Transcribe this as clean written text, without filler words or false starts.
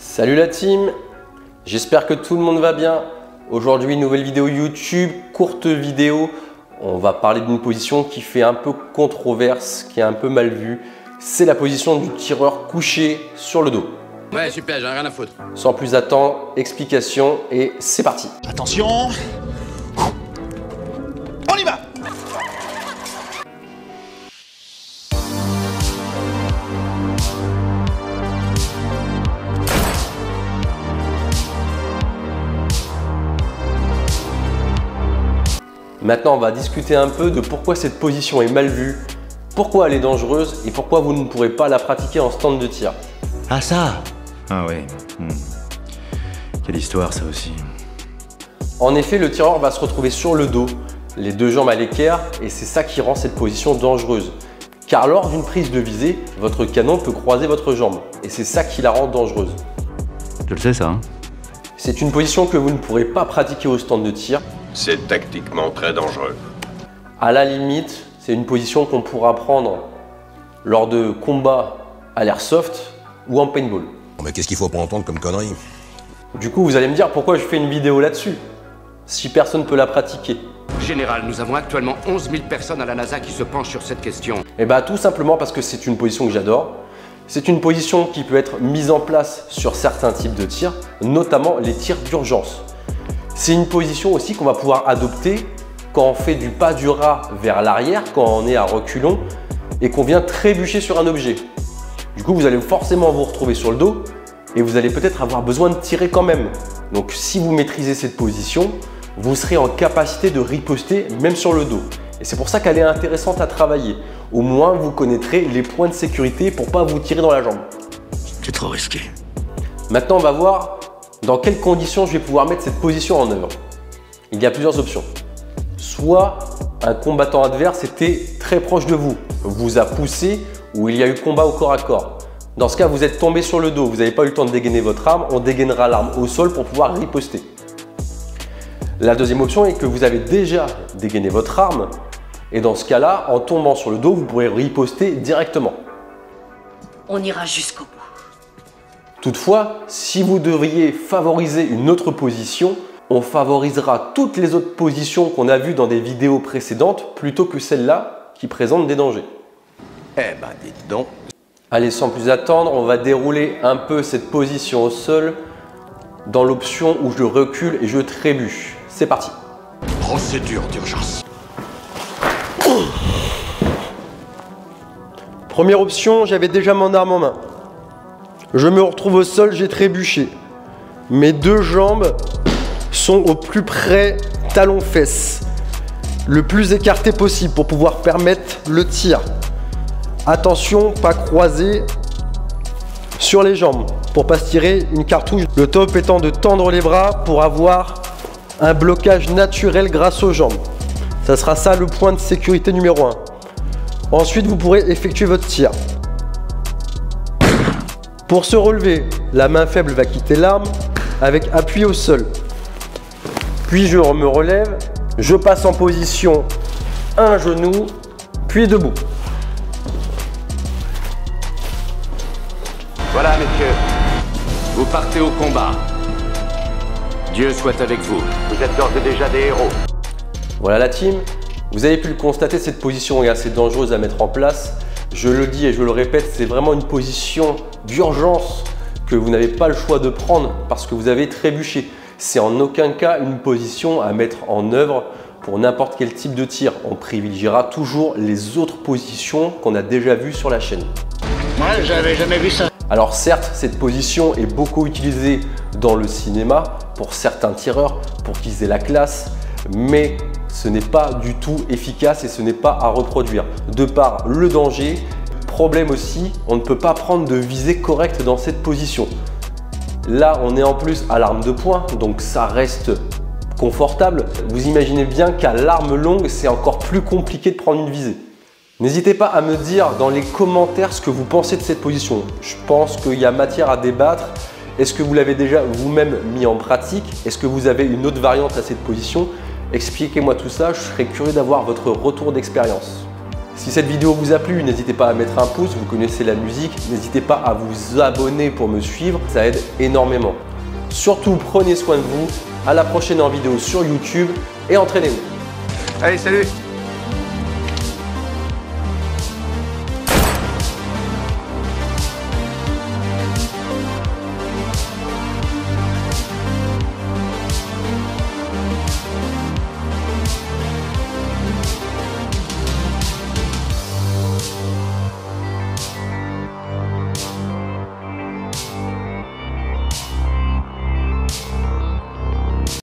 Salut la team, j'espère que tout le monde va bien. Aujourd'hui, nouvelle vidéo YouTube, courte vidéo. On va parler d'une position qui fait un peu controverse, qui est un peu mal vue. C'est la position du tireur couché sur le dos. Ouais, super, j'en ai rien à foutre. Sans plus attendre, explication et c'est parti. Attention, on y va. Maintenant, on va discuter un peu de pourquoi cette position est mal vue, pourquoi elle est dangereuse et pourquoi vous ne pourrez pas la pratiquer en stand de tir. Ah ça. Ah ouais. Quelle histoire ça aussi. En effet, le tireur va se retrouver sur le dos, les deux jambes à l'équerre, et c'est ça qui rend cette position dangereuse. Car lors d'une prise de visée, votre canon peut croiser votre jambe, et c'est ça qui la rend dangereuse. Je le sais ça, hein. C'est une position que vous ne pourrez pas pratiquer au stand de tir. C'est tactiquement très dangereux. À la limite, c'est une position qu'on pourra prendre lors de combats à l'airsoft ou en paintball. Mais qu'est-ce qu'il faut pour entendre comme connerie? Du coup, vous allez me dire pourquoi je fais une vidéo là-dessus, si personne ne peut la pratiquer. Général, nous avons actuellement 11 000 personnes à la NASA qui se penchent sur cette question. Et bah tout simplement parce que c'est une position que j'adore. C'est une position qui peut être mise en place sur certains types de tirs, notamment les tirs d'urgence. C'est une position aussi qu'on va pouvoir adopter quand on fait du pas du rat vers l'arrière, quand on est à reculons et qu'on vient trébucher sur un objet. Du coup, vous allez forcément vous retrouver sur le dos et vous allez peut-être avoir besoin de tirer quand même. Donc si vous maîtrisez cette position, vous serez en capacité de riposter même sur le dos. Et c'est pour ça qu'elle est intéressante à travailler. Au moins, vous connaîtrez les points de sécurité pour ne pas vous tirer dans la jambe. C'est trop risqué. Maintenant, on va voir dans quelles conditions je vais pouvoir mettre cette position en œuvre. Il y a plusieurs options. Soit un combattant adverse était très proche de vous, vous a poussé ou il y a eu combat au corps à corps. Dans ce cas, vous êtes tombé sur le dos, vous n'avez pas eu le temps de dégainer votre arme, on dégainera l'arme au sol pour pouvoir riposter. La deuxième option est que vous avez déjà dégainé votre arme et dans ce cas-là, en tombant sur le dos, vous pourrez riposter directement. On ira jusqu'au bout. Toutefois, si vous devriez favoriser une autre position, on favorisera toutes les autres positions qu'on a vues dans des vidéos précédentes plutôt que celle-là qui présente des dangers. Eh ben, dites donc. Allez, sans plus attendre, on va dérouler un peu cette position au sol dans l'option où je recule et je trébuche. C'est parti. Procédure d'urgence. Première option, j'avais déjà mon arme en main. Je me retrouve au sol, j'ai trébuché. Mes deux jambes sont au plus près talon-fesses, le plus écarté possible pour pouvoir permettre le tir. Attention, pas croiser sur les jambes pour pas se tirer une cartouche. Le top étant de tendre les bras pour avoir un blocage naturel grâce aux jambes. Ça sera ça le point de sécurité numéro 1. Ensuite, vous pourrez effectuer votre tir. Pour se relever, la main faible va quitter l'arme avec appui au sol. Puis je me relève, je passe en position un genou, puis debout. Voilà, messieurs. Vous partez au combat. Dieu soit avec vous. Vous êtes d'ores et déjà des héros. Voilà la team, vous avez pu le constater, cette position est assez dangereuse à mettre en place. Je le dis et je le répète, c'est vraiment une position d'urgence que vous n'avez pas le choix de prendre parce que vous avez trébuché. C'est en aucun cas une position à mettre en œuvre pour n'importe quel type de tir. On privilégiera toujours les autres positions qu'on a déjà vues sur la chaîne. Ouais, j'avais jamais vu ça. Alors certes, cette position est beaucoup utilisée dans le cinéma pour certains tireurs, pour qu'ils aient la classe, mais ce n'est pas du tout efficace et ce n'est pas à reproduire. De par le danger, problème aussi, on ne peut pas prendre de visée correcte dans cette position. Là, on est en plus à l'arme de poing, donc ça reste confortable. Vous imaginez bien qu'à l'arme longue, c'est encore plus compliqué de prendre une visée. N'hésitez pas à me dire dans les commentaires ce que vous pensez de cette position. Je pense qu'il y a matière à débattre. Est-ce que vous l'avez déjà vous-même mis en pratique? Est-ce que vous avez une autre variante à cette position? Expliquez-moi tout ça, je serais curieux d'avoir votre retour d'expérience. Si cette vidéo vous a plu, n'hésitez pas à mettre un pouce, vous connaissez la musique, n'hésitez pas à vous abonner pour me suivre, ça aide énormément. Surtout, prenez soin de vous, à la prochaine en vidéo sur YouTube et entraînez-vous. Allez, salut!